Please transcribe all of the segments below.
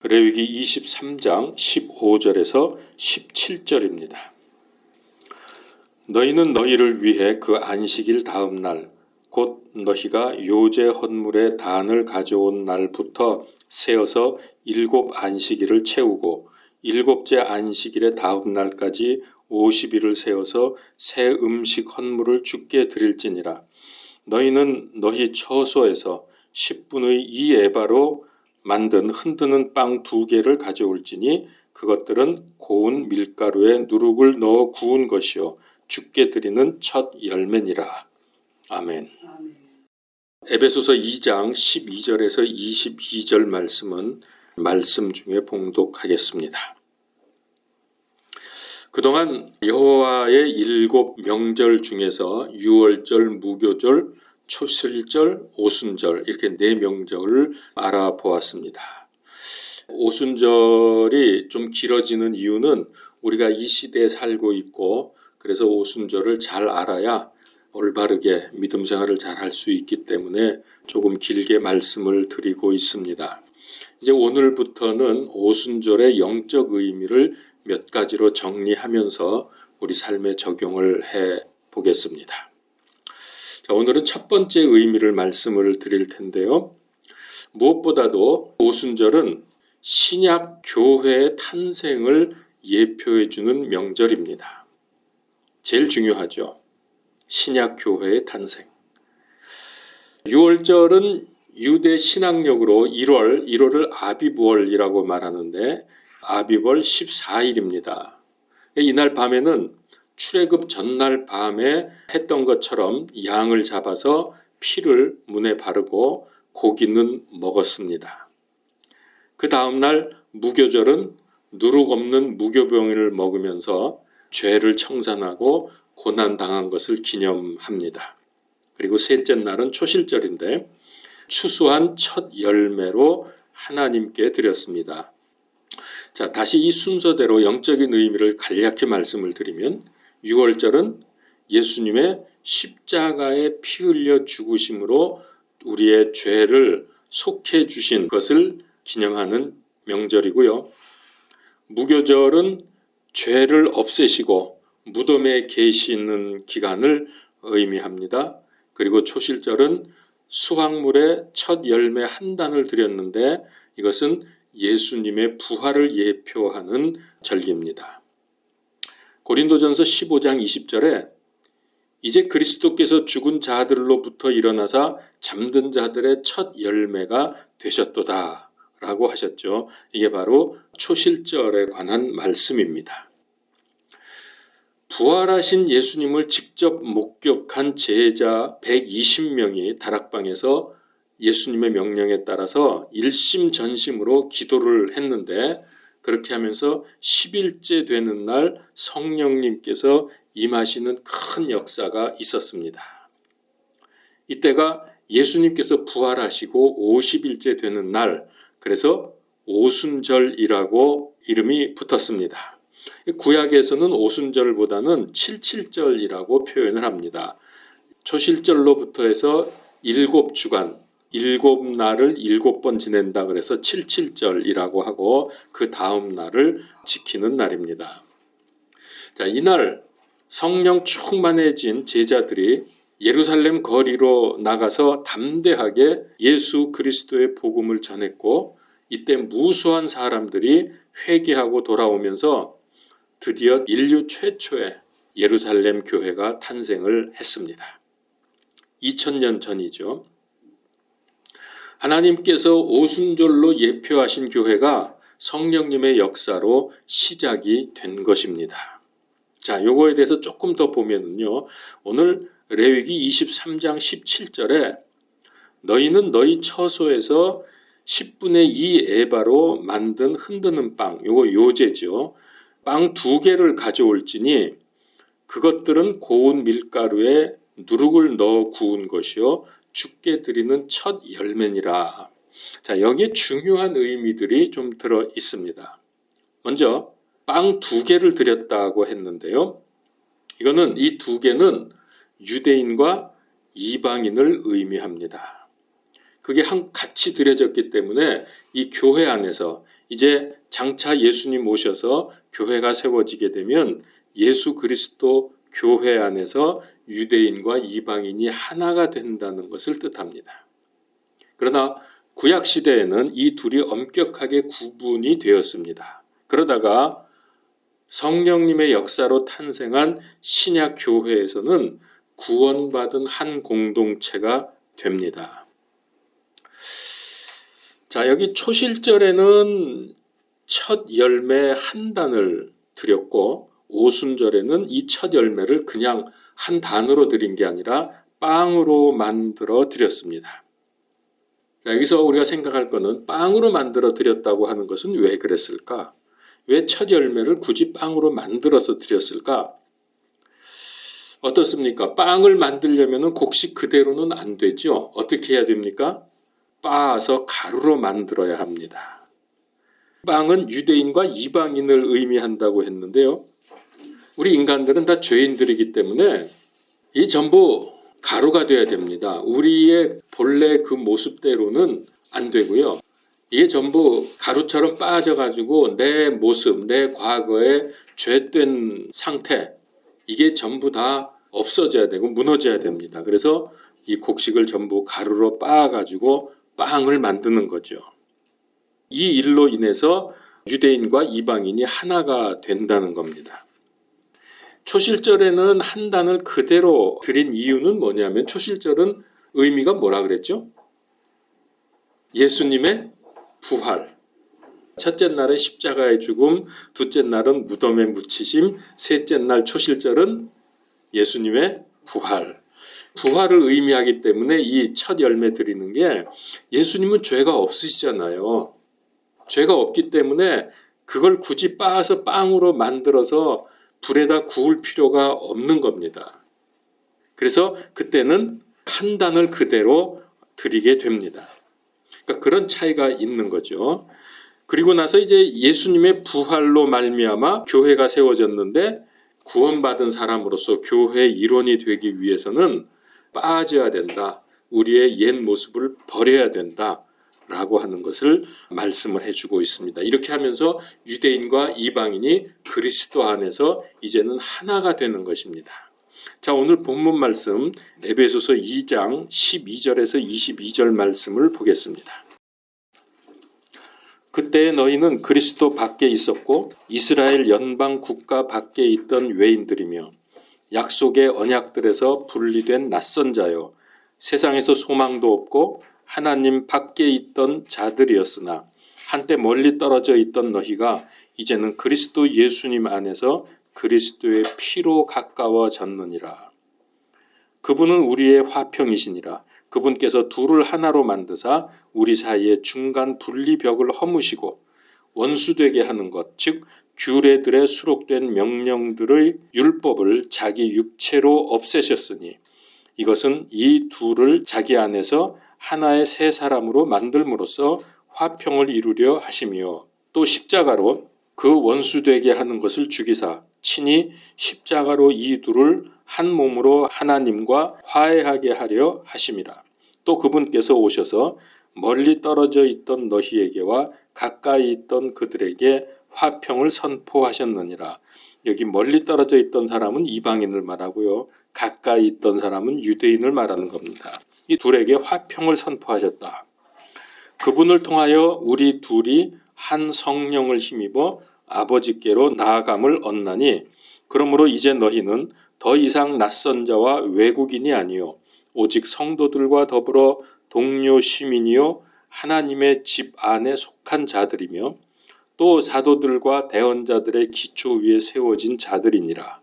레위기 23장 15절에서 17절입니다. 너희는 너희를 위해 그 안식일 다음 날, 곧 너희가 요제 헌물의 단을 가져온 날부터 세어서 7 안식일을 채우고 7째 안식일의 다음 날까지 50일을 세어서 새 음식 헌물을 주께 드릴지니라. 너희는 너희 처소에서 10분의 2 에바로 만든 흔드는 빵 2개를 가져올지니 그것들은 고운 밀가루에 누룩을 넣어 구운 것이요 주께 드리는 첫 열매니라. 아멘. 에베소서 2장 12절에서 22절 말씀은 말씀 중에 봉독하겠습니다. 그동안 여호와의 7 명절 중에서 유월절, 무교절, 초실절, 오순절 이렇게 4명절을 알아보았습니다. 오순절이 좀 길어지는 이유는 우리가 이 시대에 살고 있고 그래서 오순절을 잘 알아야 올바르게 믿음 생활을 잘 할 수 있기 때문에 조금 길게 말씀을 드리고 있습니다. 이제 오늘부터는 오순절의 영적 의미를 몇 가지로 정리하면서 우리 삶에 적용을 해 보겠습니다. 자, 오늘은 첫 번째 의미를 말씀을 드릴 텐데요. 무엇보다도 오순절은 신약 교회의 탄생을 예표해 주는 명절입니다. 제일 중요하죠. 신약 교회의 탄생. 유월절은 유대 신학력으로 1월을 아비브월이라고 말하는데 아비벌 14일입니다. 이날 밤에는 출애굽 전날 밤에 했던 것처럼 양을 잡아서 피를 문에 바르고 고기는 먹었습니다. 그 다음날 무교절은 누룩 없는 무교병을 먹으면서 죄를 청산하고 고난당한 것을 기념합니다. 그리고 셋째 날은 초실절인데 추수한 첫 열매로 하나님께 드렸습니다. 자, 다시 이 순서대로 영적인 의미를 간략히 말씀을 드리면 유월절은 예수님의 십자가에 피 흘려 죽으심으로 우리의 죄를 속해 주신 것을 기념하는 명절이고요. 무교절은 죄를 없애시고 무덤에 계시는 기간을 의미합니다. 그리고 초실절은 수확물의 첫 열매 한 단을 드렸는데 이것은 예수님의 부활을 예표하는 절기입니다. 고린도전서 15장 20절에 이제 그리스도께서 죽은 자들로부터 일어나사 잠든 자들의 첫 열매가 되셨도다 라고 하셨죠. 이게 바로 초실절에 관한 말씀입니다. 부활하신 예수님을 직접 목격한 제자 120명이 다락방에서 예수님의 명령에 따라서 일심전심으로 기도를 했는데 그렇게 하면서 10일째 되는 날 성령님께서 임하시는 큰 역사가 있었습니다. 이때가 예수님께서 부활하시고 50일째 되는 날, 그래서 오순절이라고 이름이 붙었습니다. 구약에서는 오순절보다는 칠칠절이라고 표현을 합니다. 초실절로부터 해서 7주간 7날을 7번 지낸다 그래서 칠칠절이라고 하고 그 다음 날을 지키는 날입니다. 자, 이날 성령 충만해진 제자들이 예루살렘 거리로 나가서 담대하게 예수 그리스도의 복음을 전했고 이때 무수한 사람들이 회개하고 돌아오면서 드디어 인류 최초의 예루살렘 교회가 탄생을 했습니다. 2000년 전이죠. 하나님께서 오순절로 예표하신 교회가 성령님의 역사로 시작이 된 것입니다. 자, 요거에 대해서 조금 더 보면은요. 오늘 레위기 23장 17절에 너희는 너희 처소에서 10분의 2 에바로 만든 흔드는 빵, 요거 요제죠. 빵 2개를 가져올지니 그것들은 고운 밀가루에 누룩을 넣어 구운 것이요 주께 드리는 첫 열매니라. 자, 여기에 중요한 의미들이 좀 들어 있습니다. 먼저 빵 2개를 드렸다고 했는데요. 이거는 이 2개는 유대인과 이방인을 의미합니다. 그게 같이 드려졌기 때문에 이 교회 안에서 이제 장차 예수님 오셔서 교회가 세워지게 되면 예수 그리스도 교회 안에서 유대인과 이방인이 하나가 된다는 것을 뜻합니다. 그러나 구약 시대에는 이 둘이 엄격하게 구분이 되었습니다. 그러다가 성령님의 역사로 탄생한 신약 교회에서는 구원받은 한 공동체가 됩니다. 자, 여기 초실절에는 첫 열매 한 단을 드렸고 오순절에는 이 첫 열매를 그냥 한 단으로 드린 게 아니라 빵으로 만들어 드렸습니다. 자, 여기서 우리가 생각할 거는 빵으로 만들어 드렸다고 하는 것은 왜 그랬을까? 왜 첫 열매를 굳이 빵으로 만들어서 드렸을까? 어떻습니까? 빵을 만들려면 곡식 그대로는 안 되죠. 어떻게 해야 됩니까? 빻아서 가루로 만들어야 합니다. 빵은 유대인과 이방인을 의미한다고 했는데요. 우리 인간들은 다 죄인들이기 때문에 이 전부 가루가 돼야 됩니다. 우리의 본래 그 모습대로는 안 되고요. 이게 전부 가루처럼 빠져가지고 내 모습, 내 과거의 죄된 상태, 이게 전부 다 없어져야 되고 무너져야 됩니다. 그래서 이 곡식을 전부 가루로 빻아가지고 빵을 만드는 거죠. 이 일로 인해서 유대인과 이방인이 하나가 된다는 겁니다. 초실절에는 한 단을 그대로 드린 이유는 뭐냐면 초실절은 의미가 뭐라 그랬죠? 예수님의 부활. 첫째 날은 십자가의 죽음, 둘째 날은 무덤에 묻히심, 셋째 날 초실절은 예수님의 부활. 부활을 의미하기 때문에 이 첫 열매 드리는 게 예수님은 죄가 없으시잖아요. 죄가 없기 때문에 그걸 굳이 빻아서 빵으로 만들어서 불에다 구울 필요가 없는 겁니다. 그래서 그때는 한 단을 그대로 드리게 됩니다. 그러니까 그런 차이가 있는 거죠. 그리고 나서 이제 예수님의 부활로 말미암아 교회가 세워졌는데 구원받은 사람으로서 교회의 일원이 되기 위해서는 빠져야 된다. 우리의 옛 모습을 버려야 된다. 라고 하는 것을 말씀을 해주고 있습니다. 이렇게 하면서 유대인과 이방인이 그리스도 안에서 이제는 하나가 되는 것입니다. 자, 오늘 본문 말씀 에베소서 2장 12절에서 22절 말씀을 보겠습니다. 그때 너희는 그리스도 밖에 있었고 이스라엘 연방 국가 밖에 있던 외인들이며 약속의 언약들에서 분리된 낯선 자요 세상에서 소망도 없고 하나님 밖에 있던 자들이었으나 한때 멀리 떨어져 있던 너희가 이제는 그리스도 예수님 안에서 그리스도의 피로 가까워졌느니라. 그분은 우리의 화평이시니라. 그분께서 둘을 하나로 만드사 우리 사이에 중간 분리벽을 허무시고 원수되게 하는 것, 즉 규례들에 수록된 명령들의 율법을 자기 육체로 없애셨으니 이것은 이 둘을 자기 안에서 하나의 새 사람으로 만들므로써 화평을 이루려 하시며 또 십자가로 그 원수되게 하는 것을 죽이사 친히 십자가로 이 둘을 한 몸으로 하나님과 화해하게 하려 하심이라. 또 그분께서 오셔서 멀리 떨어져 있던 너희에게와 가까이 있던 그들에게 화평을 선포하셨느니라. 여기 멀리 떨어져 있던 사람은 이방인을 말하고요. 가까이 있던 사람은 유대인을 말하는 겁니다. 이 둘에게 화평을 선포하셨다. 그분을 통하여 우리 둘이 한 성령을 힘입어 아버지께로 나아감을 얻나니 그러므로 이제 너희는 더 이상 낯선 자와 외국인이 아니요 오직 성도들과 더불어 동료 시민이요 하나님의 집 안에 속한 자들이며 또 사도들과 대언자들의 기초 위에 세워진 자들이니라.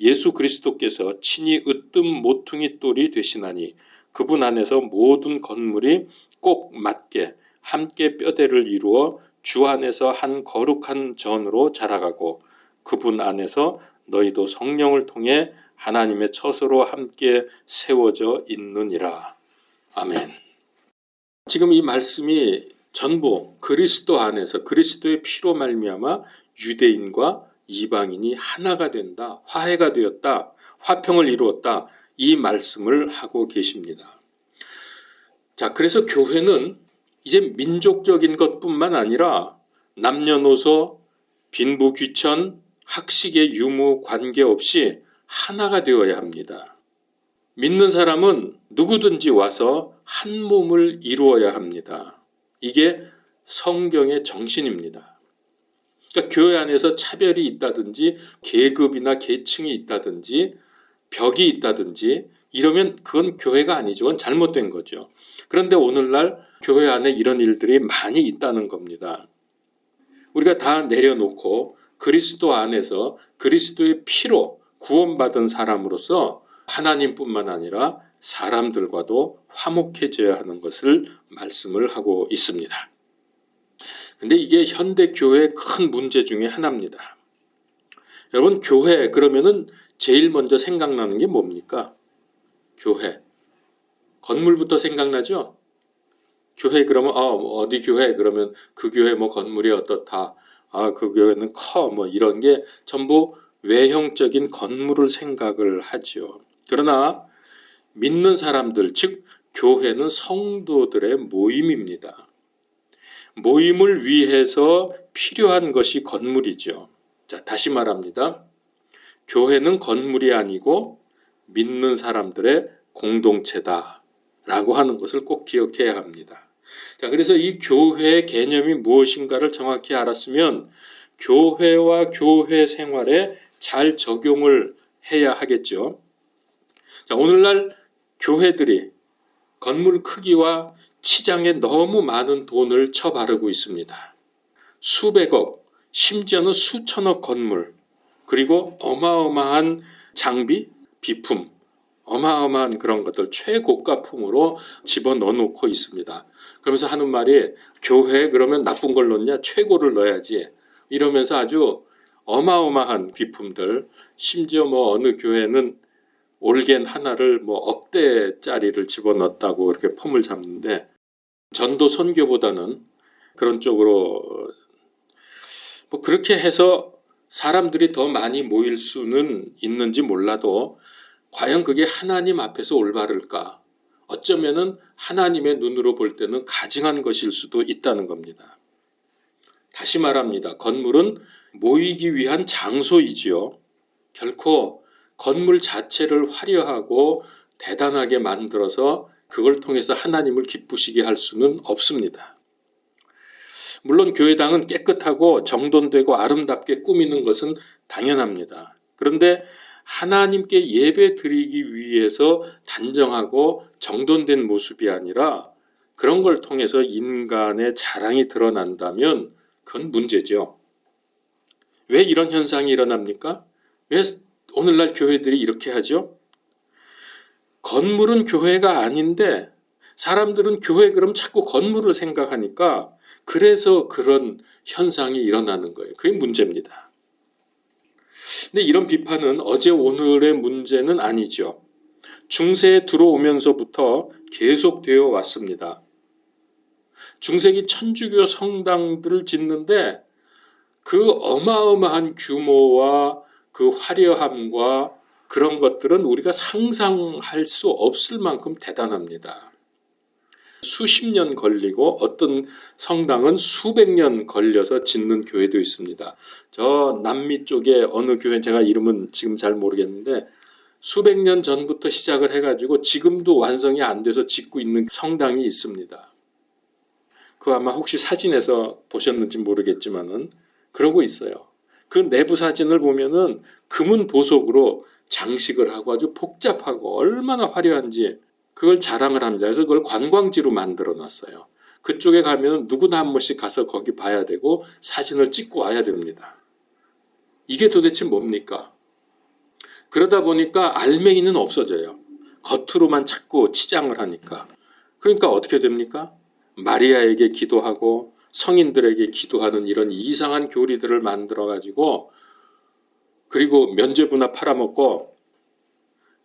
예수 그리스도께서 친히 으뜸 모퉁이 돌이 되시나니 그분 안에서 모든 건물이 꼭 맞게 함께 뼈대를 이루어 주 안에서 한 거룩한 전으로 자라가고 그분 안에서 너희도 성령을 통해 하나님의 처소로 함께 세워져 있느니라. 아멘. 지금 이 말씀이 전부 그리스도 안에서 그리스도의 피로 말미암아 유대인과 이방인이 하나가 된다. 화해가 되었다. 화평을 이루었다. 이 말씀을 하고 계십니다. 자, 그래서 교회는 이제 민족적인 것뿐만 아니라 남녀노소, 빈부 귀천, 학식의 유무 관계없이 하나가 되어야 합니다. 믿는 사람은 누구든지 와서 한 몸을 이루어야 합니다. 이게 성경의 정신입니다. 그러니까 교회 안에서 차별이 있다든지 계급이나 계층이 있다든지 벽이 있다든지 이러면 그건 교회가 아니죠. 그건 잘못된 거죠. 그런데 오늘날 교회 안에 이런 일들이 많이 있다는 겁니다. 우리가 다 내려놓고 그리스도 안에서 그리스도의 피로 구원받은 사람으로서 하나님뿐만 아니라 사람들과도 화목해져야 하는 것을 말씀을 하고 있습니다. 근데 이게 현대 교회의 큰 문제 중에 하나입니다. 여러분, 교회 그러면은 제일 먼저 생각나는 게 뭡니까? 교회. 건물부터 생각나죠? 교회 그러면 어디 교회 그러면 그 교회 뭐 건물이 어떻다. 그 교회는 커 뭐 이런 게 전부 외형적인 건물을 생각을 하죠. 그러나 믿는 사람들 즉 교회는 성도들의 모임입니다. 모임을 위해서 필요한 것이 건물이죠. 자, 다시 말합니다. 교회는 건물이 아니고 믿는 사람들의 공동체다라고 하는 것을 꼭 기억해야 합니다. 자, 그래서 이 교회의 개념이 무엇인가를 정확히 알았으면 교회와 교회 생활에 잘 적용을 해야 하겠죠. 자, 오늘날 교회들이 건물 크기와 치장에 너무 많은 돈을 쳐바르고 있습니다. 수백억, 심지어는 수천억 건물, 그리고 어마어마한 장비, 비품, 어마어마한 그런 것들 최고가품으로 집어넣어 놓고 있습니다. 그러면서 하는 말이 교회에 그러면 나쁜 걸 넣냐? 최고를 넣어야지. 이러면서 아주 어마어마한 비품들, 심지어 뭐 어느 교회는 올겐 하나를 뭐 억대짜리를 집어넣었다고 그렇게 폼을 잡는데 전도 선교보다는 그런 쪽으로 뭐 그렇게 해서 사람들이 더 많이 모일 수는 있는지 몰라도 과연 그게 하나님 앞에서 올바를까? 어쩌면은 하나님의 눈으로 볼 때는 가증한 것일 수도 있다는 겁니다. 다시 말합니다. 건물은 모이기 위한 장소이지요. 결코 건물 자체를 화려하고 대단하게 만들어서 그걸 통해서 하나님을 기쁘시게 할 수는 없습니다. 물론 교회당은 깨끗하고 정돈되고 아름답게 꾸미는 것은 당연합니다. 그런데 하나님께 예배 드리기 위해서 단정하고 정돈된 모습이 아니라 그런 걸 통해서 인간의 자랑이 드러난다면 그건 문제죠. 왜 이런 현상이 일어납니까? 왜 오늘날 교회들이 이렇게 하죠? 건물은 교회가 아닌데 사람들은 교회 그럼 자꾸 건물을 생각하니까 그래서 그런 현상이 일어나는 거예요. 그게 문제입니다. 근데 이런 비판은 어제 오늘의 문제는 아니죠. 중세에 들어오면서부터 계속되어 왔습니다. 중세기 천주교 성당들을 짓는데 그 어마어마한 규모와 그 화려함과 그런 것들은 우리가 상상할 수 없을 만큼 대단합니다. 수십 년 걸리고 어떤 성당은 수백 년 걸려서 짓는 교회도 있습니다. 저 남미 쪽에 어느 교회 제가 이름은 지금 잘 모르겠는데 수백 년 전부터 시작을 해가지고 지금도 완성이 안 돼서 짓고 있는 성당이 있습니다. 그거 아마 혹시 사진에서 보셨는지 모르겠지만은 그러고 있어요. 그 내부 사진을 보면은 금은 보석으로 장식을 하고 아주 복잡하고 얼마나 화려한지 그걸 자랑을 합니다. 그래서 그걸 관광지로 만들어 놨어요. 그쪽에 가면 누구나 한 번씩 가서 거기 봐야 되고 사진을 찍고 와야 됩니다. 이게 도대체 뭡니까? 그러다 보니까 알맹이는 없어져요. 겉으로만 자꾸 치장을 하니까. 그러니까 어떻게 됩니까? 마리아에게 기도하고 성인들에게 기도하는 이런 이상한 교리들을 만들어가지고 그리고 면죄부나 팔아먹고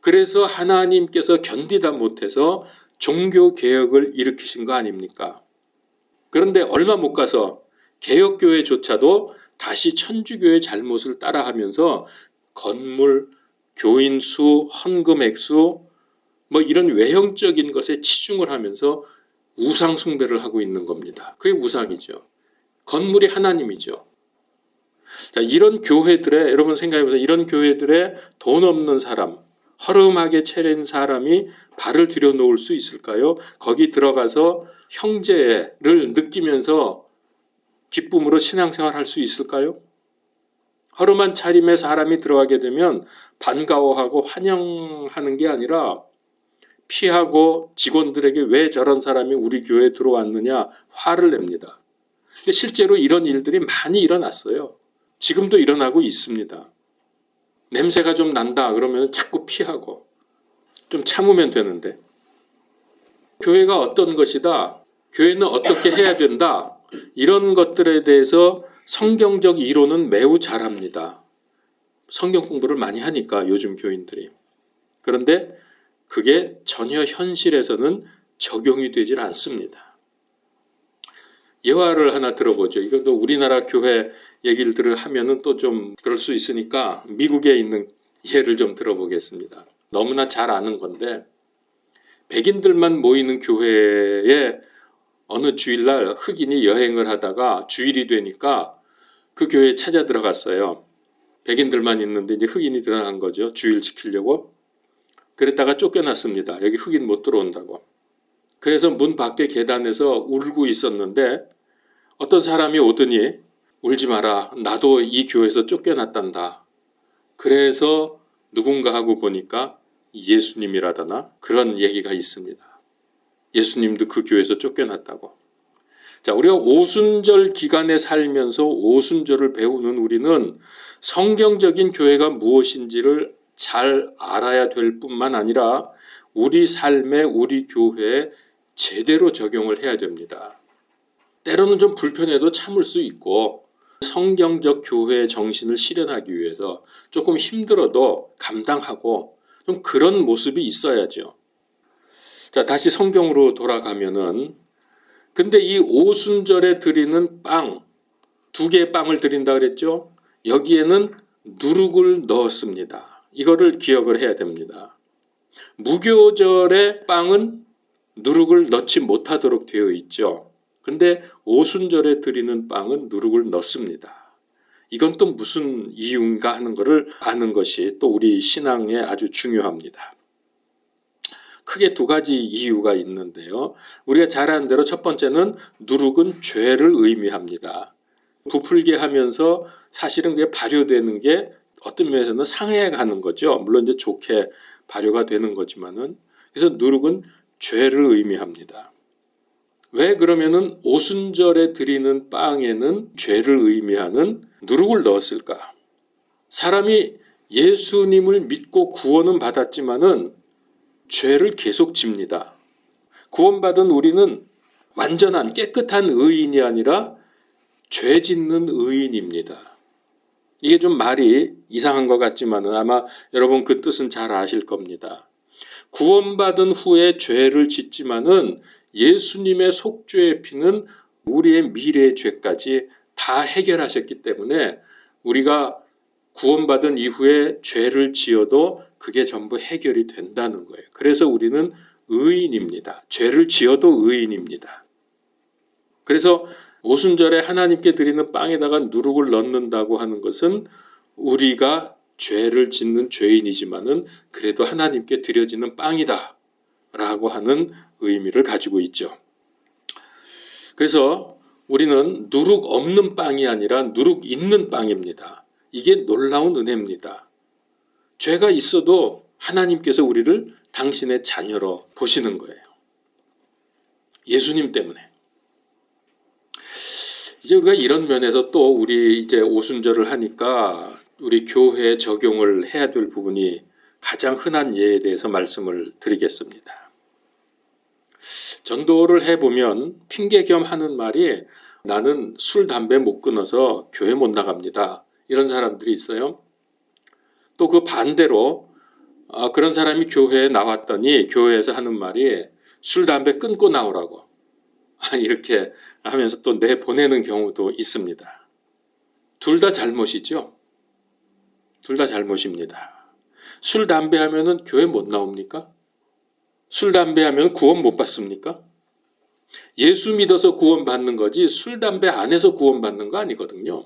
그래서 하나님께서 견디다 못해서 종교개혁을 일으키신 거 아닙니까? 그런데 얼마 못 가서 개혁교회조차도 다시 천주교의 잘못을 따라하면서 건물, 교인 수, 헌금 액수 뭐 이런 외형적인 것에 치중을 하면서 우상 숭배를 하고 있는 겁니다. 그게 우상이죠. 건물이 하나님이죠. 자, 이런 교회들의, 여러분 생각해보세요. 이런 교회들의 돈 없는 사람, 허름하게 차린 사람이 발을 들여놓을 수 있을까요? 거기 들어가서 형제를 느끼면서 기쁨으로 신앙생활 할 수 있을까요? 허름한 차림의 사람이 들어가게 되면 반가워하고 환영하는 게 아니라 피하고 직원들에게 왜 저런 사람이 우리 교회에 들어왔느냐 화를 냅니다. 근데 실제로 이런 일들이 많이 일어났어요. 지금도 일어나고 있습니다. 냄새가 좀 난다 그러면 자꾸 피하고 좀 참으면 되는데, 교회가 어떤 것이다, 교회는 어떻게 해야 된다, 이런 것들에 대해서 성경적 이론은 매우 잘합니다. 성경 공부를 많이 하니까 요즘 교인들이. 그런데 그게 전혀 현실에서는 적용이 되질 않습니다. 예화를 하나 들어보죠. 이것도 우리나라 교회 얘기를 하면은 또 좀 그럴 수 있으니까 미국에 있는 예를 좀 들어보겠습니다. 너무나 잘 아는 건데, 백인들만 모이는 교회에 어느 주일날 흑인이 여행을 하다가 주일이 되니까 그 교회에 찾아 들어갔어요. 백인들만 있는데 이제 흑인이 들어간 거죠. 주일 지키려고. 그랬다가 쫓겨났습니다. 여기 흑인 못 들어온다고. 그래서 문 밖에 계단에서 울고 있었는데 어떤 사람이 오더니 울지 마라. 나도 이 교회에서 쫓겨났단다. 그래서 누군가 하고 보니까 예수님이라더나 그런 얘기가 있습니다. 예수님도 그 교회에서 쫓겨났다고. 자, 우리가 오순절 기간에 살면서 오순절을 배우는 우리는 성경적인 교회가 무엇인지를 잘 알아야 될 뿐만 아니라 우리 삶에, 우리 교회에 제대로 적용을 해야 됩니다. 때로는 좀 불편해도 참을 수 있고, 성경적 교회의 정신을 실현하기 위해서 조금 힘들어도 감당하고 좀 그런 모습이 있어야죠. 자, 다시 성경으로 돌아가면은, 근데 이 오순절에 드리는 빵, 2개의 빵을 드린다 그랬죠? 여기에는 누룩을 넣었습니다. 이거를 기억을 해야 됩니다. 무교절의 빵은 누룩을 넣지 못하도록 되어 있죠. 근데 오순절에 드리는 빵은 누룩을 넣습니다. 이건 또 무슨 이유인가 하는 것을 아는 것이 또 우리 신앙에 아주 중요합니다. 크게 2가지 이유가 있는데요. 우리가 잘 아는 대로 첫 번째는 누룩은 죄를 의미합니다. 부풀게 하면서 사실은 그게 발효되는 게 어떤 면에서는 상해가는 거죠. 물론 이제 좋게 발효가 되는 거지만은. 그래서 누룩은 죄를 의미합니다. 왜 그러면은 오순절에 드리는 빵에는 죄를 의미하는 누룩을 넣었을까? 사람이 예수님을 믿고 구원은 받았지만은 죄를 계속 집니다. 구원받은 우리는 완전한 깨끗한 의인이 아니라 죄 짓는 의인입니다. 이게 좀 말이 이상한 것 같지만은 아마 여러분 그 뜻은 잘 아실 겁니다. 구원받은 후에 죄를 짓지만은 예수님의 속죄의 피는 우리의 미래의 죄까지 다 해결하셨기 때문에 우리가 구원받은 이후에 죄를 지어도 그게 전부 해결이 된다는 거예요. 그래서 우리는 의인입니다. 죄를 지어도 의인입니다. 그래서 오순절에 하나님께 드리는 빵에다가 누룩을 넣는다고 하는 것은 우리가 죄를 짓는 죄인이지만은 그래도 하나님께 드려지는 빵이다 라고 하는 의미를 가지고 있죠. 그래서 우리는 누룩 없는 빵이 아니라 누룩 있는 빵입니다. 이게 놀라운 은혜입니다. 죄가 있어도 하나님께서 우리를 당신의 자녀로 보시는 거예요. 예수님 때문에. 이제 우리가 이런 면에서 또 우리 이제 오순절을 하니까 우리 교회에 적용을 해야 될 부분이 가장 흔한 예에 대해서 말씀을 드리겠습니다. 전도를 해보면 핑계 겸 하는 말이 나는 술, 담배 못 끊어서 교회 못 나갑니다. 이런 사람들이 있어요. 또 그 반대로 그런 사람이 교회에 나왔더니 교회에서 하는 말이 술, 담배 끊고 나오라고 이렇게 하면서 또 내보내는 경우도 있습니다. 둘 다 잘못이죠. 둘 다 잘못입니다. 술, 담배 하면은 교회 못 나옵니까? 술, 담배 하면 구원 못 받습니까? 예수 믿어서 구원받는 거지 술, 담배 안에서 구원받는 거 아니거든요.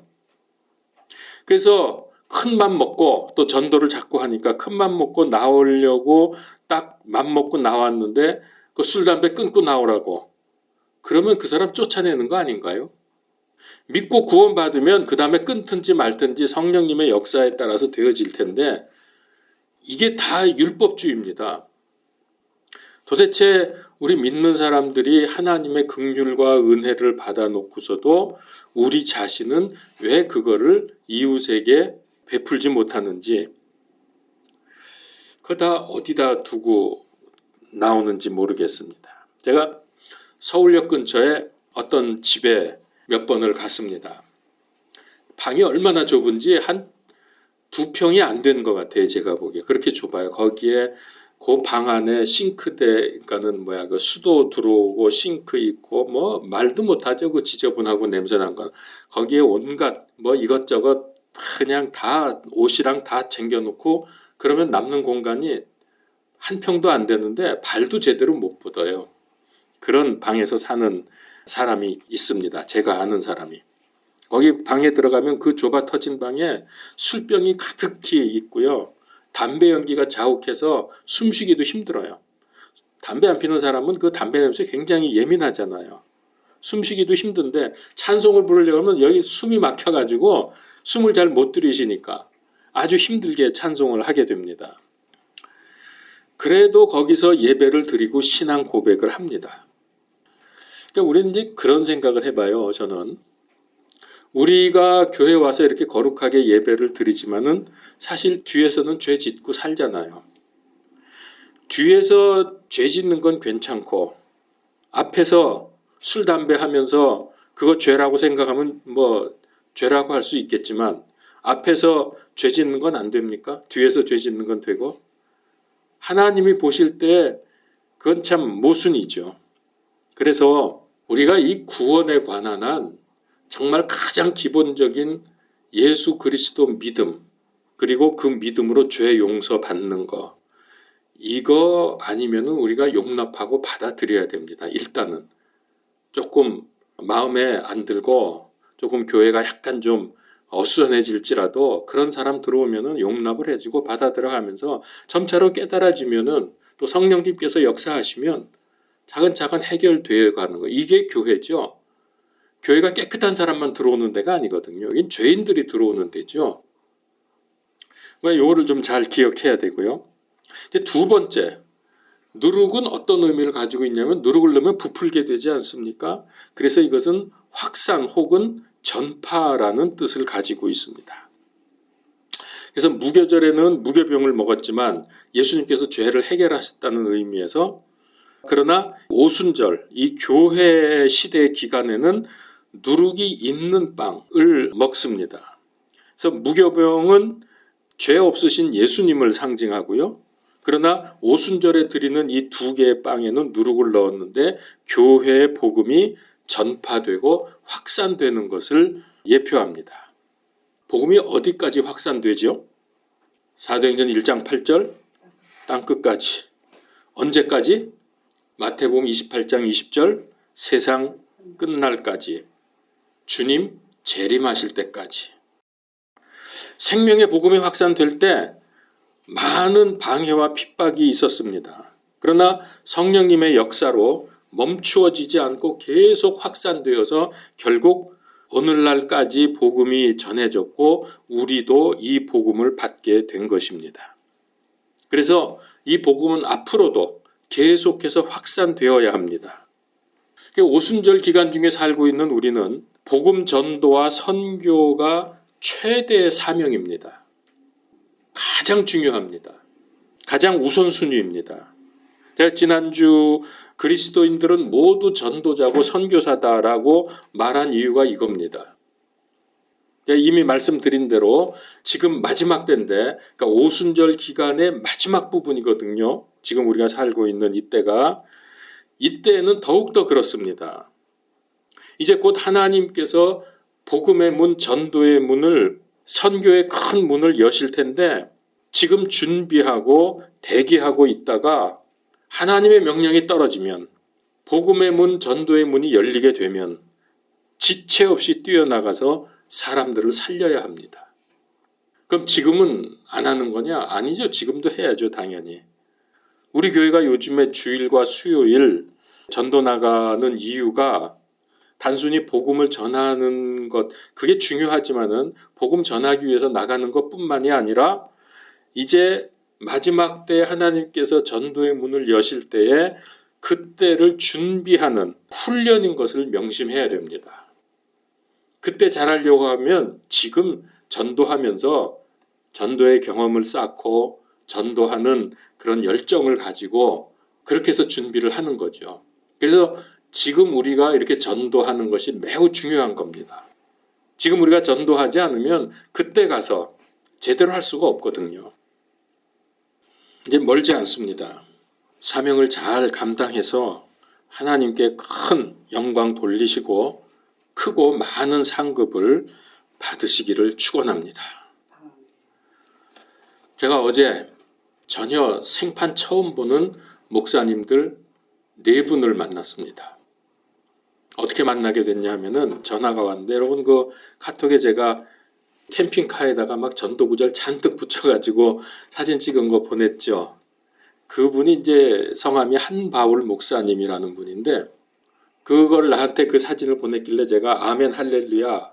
그래서 큰 맘 먹고 또 전도를 자꾸 하니까 큰 맘 먹고 나오려고 딱 맘 먹고 나왔는데 그 술, 담배 끊고 나오라고. 그러면 그 사람 쫓아내는 거 아닌가요? 믿고 구원받으면 그 다음에 끊든지 말든지 성령님의 역사에 따라서 되어질 텐데 이게 다 율법주의입니다. 도대체 우리 믿는 사람들이 하나님의 긍휼과 은혜를 받아놓고서도 우리 자신은 왜 그거를 이웃에게 베풀지 못하는지 그거 다 어디다 두고 나오는지 모르겠습니다. 제가 서울역 근처에 어떤 집에 몇 번을 갔습니다. 방이 얼마나 좁은지 한 2평이 안 되는 것 같아요. 제가 보기에. 그렇게 좁아요. 거기에 그 방 안에 싱크대, 그러니까는 그 수도 들어오고 싱크 있고 뭐 말도 못하죠. 그 지저분하고 냄새난 거. 거기에 온갖 이것저것 그냥 다 옷이랑 다 챙겨놓고 그러면 남는 공간이 한 평도 안 되는데 발도 제대로 못 뻗어요. 그런 방에서 사는 사람이 있습니다. 제가 아는 사람이. 거기 방에 들어가면 그 좁아 터진 방에 술병이 가득히 있고요. 담배 연기가 자욱해서 숨쉬기도 힘들어요. 담배 안 피는 사람은 그 담배 냄새 굉장히 예민하잖아요. 숨쉬기도 힘든데 찬송을 부르려고 하면 여기 숨이 막혀가지고 숨을 잘 못 들이쉬니까 아주 힘들게 찬송을 하게 됩니다. 그래도 거기서 예배를 드리고 신앙 고백을 합니다. 그러니까 우리는 이제 그런 생각을 해봐요. 저는 우리가 교회 와서 이렇게 거룩하게 예배를 드리지만은 사실 뒤에서는 죄 짓고 살잖아요. 뒤에서 죄 짓는 건 괜찮고 앞에서 술, 담배 하면서 그거 죄라고 생각하면 죄라고 할 수 있겠지만 앞에서 죄 짓는 건 안 됩니까? 뒤에서 죄 짓는 건 되고 하나님이 보실 때 그건 참 모순이죠. 그래서 우리가 이 구원에 관한 한 정말 가장 기본적인 예수 그리스도 믿음 그리고 그 믿음으로 죄 용서 받는 거 이거 아니면은 우리가 용납하고 받아들여야 됩니다. 일단은 조금 마음에 안 들고 조금 교회가 약간 좀 어수선해질지라도 그런 사람 들어오면은 용납을 해주고 받아들여가면서 점차로 깨달아지면은 또 성령님께서 역사하시면 차근차근 해결되어 가는 거 이게 교회죠. 교회가 깨끗한 사람만 들어오는 데가 아니거든요. 여긴 죄인들이 들어오는 데죠. 이거를 좀 잘 기억해야 되고요. 이제 두 번째, 누룩은 어떤 의미를 가지고 있냐면 누룩을 넣으면 부풀게 되지 않습니까? 그래서 이것은 확산 혹은 전파라는 뜻을 가지고 있습니다. 그래서 무교절에는 무교병을 먹었지만 예수님께서 죄를 해결하셨다는 의미에서 그러나 오순절, 이 교회 시대 기간에는 누룩이 있는 빵을 먹습니다. 그래서 무교병은 죄 없으신 예수님을 상징하고요. 그러나 오순절에 드리는 이 2개의 빵에는 누룩을 넣었는데 교회의 복음이 전파되고 확산되는 것을 예표합니다. 복음이 어디까지 확산되죠? 사도행전 1장 8절 땅끝까지. 언제까지? 마태복음 28장 20절 세상 끝날까지. 주님 재림하실 때까지. 생명의 복음이 확산될 때 많은 방해와 핍박이 있었습니다. 그러나 성령님의 역사로 멈추어지지 않고 계속 확산되어서 결국 오늘날까지 복음이 전해졌고 우리도 이 복음을 받게 된 것입니다. 그래서 이 복음은 앞으로도 계속해서 확산되어야 합니다. 오순절 기간 중에 살고 있는 우리는 복음 전도와 선교가 최대의 사명입니다. 가장 중요합니다. 가장 우선순위입니다. 제가 지난주 그리스도인들은 모두 전도자고 선교사다라고 말한 이유가 이겁니다. 이미 말씀드린 대로 지금 마지막 때인데 그러니까 오순절 기간의 마지막 부분이거든요. 지금 우리가 살고 있는 이때에는 더욱더 그렇습니다. 이제 곧 하나님께서 복음의 문, 전도의 문을 선교의 큰 문을 여실 텐데 지금 준비하고 대기하고 있다가 하나님의 명령이 떨어지면 복음의 문, 전도의 문이 열리게 되면 지체 없이 뛰어나가서 사람들을 살려야 합니다. 그럼 지금은 안 하는 거냐? 아니죠. 지금도 해야죠. 당연히. 우리 교회가 요즘에 주일과 수요일 전도 나가는 이유가 단순히 복음을 전하는 것, 그게 중요하지만은 복음 전하기 위해서 나가는 것뿐만이 아니라 이제 마지막 때 하나님께서 전도의 문을 여실 때에 그때를 준비하는 훈련인 것을 명심해야 됩니다. 그때 잘하려고 하면 지금 전도하면서 전도의 경험을 쌓고 전도하는 그런 열정을 가지고 그렇게 해서 준비를 하는 거죠. 그래서 지금 우리가 이렇게 전도하는 것이 매우 중요한 겁니다. 지금 우리가 전도하지 않으면 그때 가서 제대로 할 수가 없거든요. 이제 멀지 않습니다. 사명을 잘 감당해서 하나님께 큰 영광 돌리시고 크고 많은 상급을 받으시기를 축원합니다. 제가 어제 전혀 생판 처음 보는 목사님들 4분을 만났습니다. 어떻게 만나게 됐냐 하면은 전화가 왔는데, 여러분 그 카톡에 제가 캠핑카에다가 막 전도구절 잔뜩 붙여가지고 사진 찍은 거 보냈죠. 그분이 이제 성함이 한바울 목사님이라는 분인데, 그걸 나한테 그 사진을 보냈길래 제가 아멘 할렐루야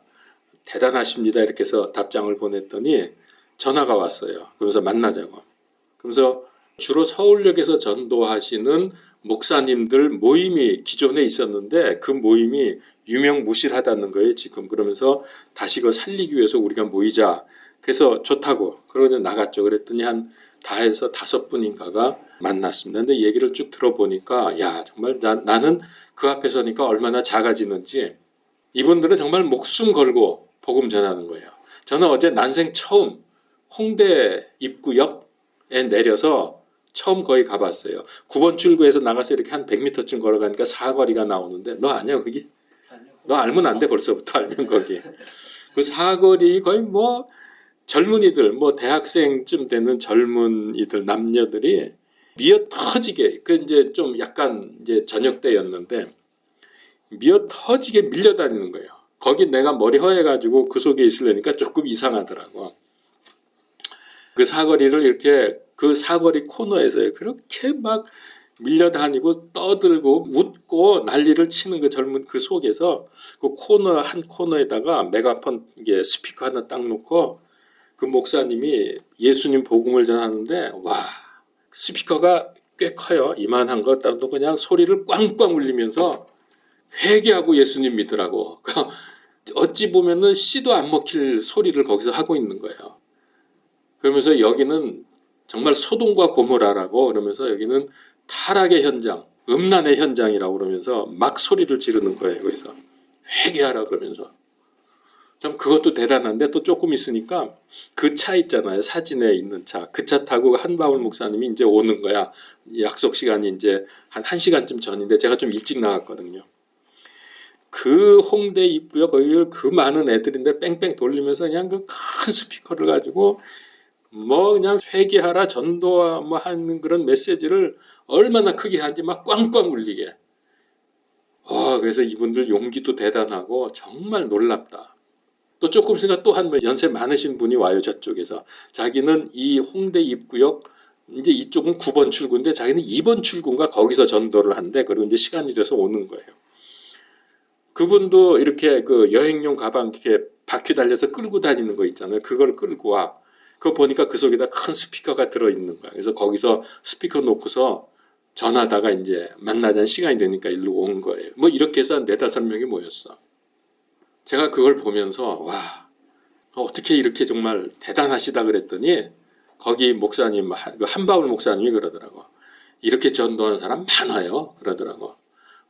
대단하십니다 이렇게 해서 답장을 보냈더니 전화가 왔어요. 그러면서 만나자고. 그러면서 주로 서울역에서 전도하시는 목사님들 모임이 기존에 있었는데 그 모임이 유명무실하다는 거예요 지금. 그러면서 다시 그거 살리기 위해서 우리가 모이자. 그래서 좋다고 그러고 나갔죠. 그랬더니 한 다 해서 5분인가가 만났습니다. 근데 얘기를 쭉 들어보니까 야 정말 나는 그 앞에 서니까 얼마나 작아지는지. 이분들은 정말 목숨 걸고 복음 전하는 거예요. 저는 어제 난생 처음 홍대 입구역에 내려서 처음 거기 가봤어요. 9번 출구에서 나가서 이렇게 한 100m쯤 걸어가니까 사거리가 나오는데, 너 아냐 거기? 너 알면 안 돼. 벌써부터 알면 거기. 그 사거리 거의 뭐 젊은이들, 뭐 대학생쯤 되는 젊은이들, 남녀들이 미어 터지게, 그 이제 좀 약간 이제 저녁 때였는데 미어 터지게 밀려다니는 거예요. 거기 내가 머리 허해가지고 그 속에 있으려니까 조금 이상하더라고. 그 사거리를 이렇게 그 사거리 코너에서 그렇게 막 밀려다니고 떠들고 웃고 난리를 치는 그 젊은 그 속에서 그 코너 한 코너에다가 메가폰 이게 스피커 하나 딱 놓고 그 목사님이 예수님 복음을 전하는데 와 스피커가 꽤 커요. 이만한 거 또 그냥 소리를 꽝꽝 울리면서 회개하고 예수님 믿으라고. 어찌 보면은 씨도 안 먹힐 소리를 거기서 하고 있는 거예요. 그러면서 여기는 정말 소돔과 고모라라고 그러면서 여기는 타락의 현장, 음란의 현장이라고 그러면서 막 소리를 지르는 거예요. 그래서 회개하라 그러면서. 참 그것도 대단한데 또 조금 있으니까 그 차 있잖아요. 사진에 있는 차. 그 차 타고 한바울 목사님이 이제 오는 거야. 약속 시간이 이제 한 1시간쯤 전인데 제가 좀 일찍 나갔거든요. 그 홍대 입구역 거기를 그 많은 애들인데 뺑뺑 돌리면서 그냥 그 큰 스피커를 가지고 뭐 그냥 회개하라 전도와 뭐 하는 그런 메시지를 얼마나 크게 하는지 막 꽝꽝 울리게. 그래서 이분들 용기도 대단하고 정말 놀랍다. 또 조금 있으니까 또 한 연세 많으신 분이 와요. 저쪽에서. 자기는 이 홍대 입구역 이제 이쪽은 9번 출구인데 자기는 2번 출구인가 거기서 전도를 한대. 그리고 이제 시간이 돼서 오는 거예요. 그분도 이렇게 그 여행용 가방 이렇게 바퀴 달려서 끌고 다니는 거 있잖아요. 그걸 끌고 와. 그거 보니까 그 속에다 큰 스피커가 들어있는 거야. 그래서 거기서 스피커 놓고서 전하다가 이제 만나자는 시간이 되니까 일로 온 거예요. 뭐 이렇게 해서 한 4-5명이 모였어. 제가 그걸 보면서 와 어떻게 이렇게 정말 대단하시다 그랬더니 거기 목사님 한바울 목사님이 그러더라고. 이렇게 전도하는 사람 많아요. 그러더라고.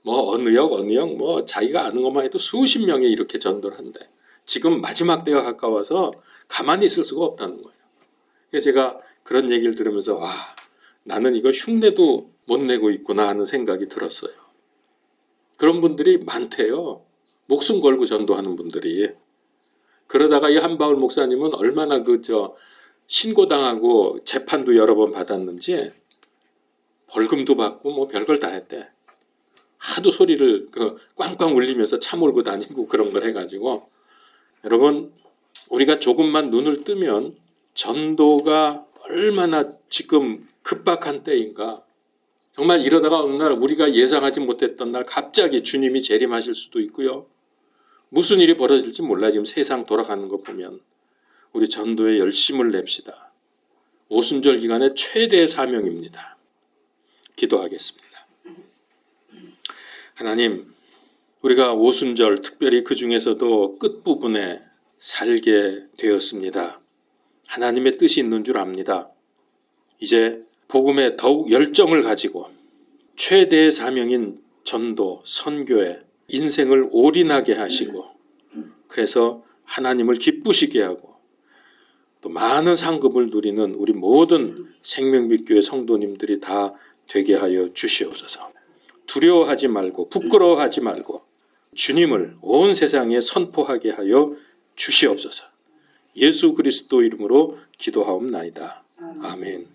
뭐 어느 역 뭐 자기가 아는 것만 해도 수십 명이 이렇게 전도를 한대. 지금 마지막 때가 가까워서 가만히 있을 수가 없다는 거예요. 그래서 제가 그런 얘기를 들으면서 와 나는 이거 흉내도 못 내고 있구나 하는 생각이 들었어요. 그런 분들이 많대요. 목숨 걸고 전도하는 분들이. 그러다가 이 한바울 목사님은 얼마나 신고당하고 재판도 여러 번 받았는지 벌금도 받고 뭐 별걸 다 했대. 하도 소리를 꽝꽝 울리면서 차 몰고 다니고 그런 걸 해가지고, 여러분 우리가 조금만 눈을 뜨면 전도가 얼마나 지금 급박한 때인가. 정말 이러다가 어느 날 우리가 예상하지 못했던 날 갑자기 주님이 재림하실 수도 있고요. 무슨 일이 벌어질지 몰라. 지금 세상 돌아가는 거 보면 우리 전도에 열심을 냅시다. 오순절 기간의 최대 사명입니다. 기도하겠습니다. 하나님, 우리가 오순절 특별히 그 중에서도 끝부분에 살게 되었습니다. 하나님의 뜻이 있는 줄 압니다. 이제 복음에 더욱 열정을 가지고 최대의 사명인 전도, 선교에 인생을 올인하게 하시고, 그래서 하나님을 기쁘시게 하고 또 많은 상급을 누리는 우리 모든 생명빛교회 성도님들이 다 되게 하여 주시옵소서. 두려워하지 말고 부끄러워하지 말고 주님을 온 세상에 선포하게 하여 주시옵소서. 예수 그리스도 이름으로 기도하옵나이다. 아멘.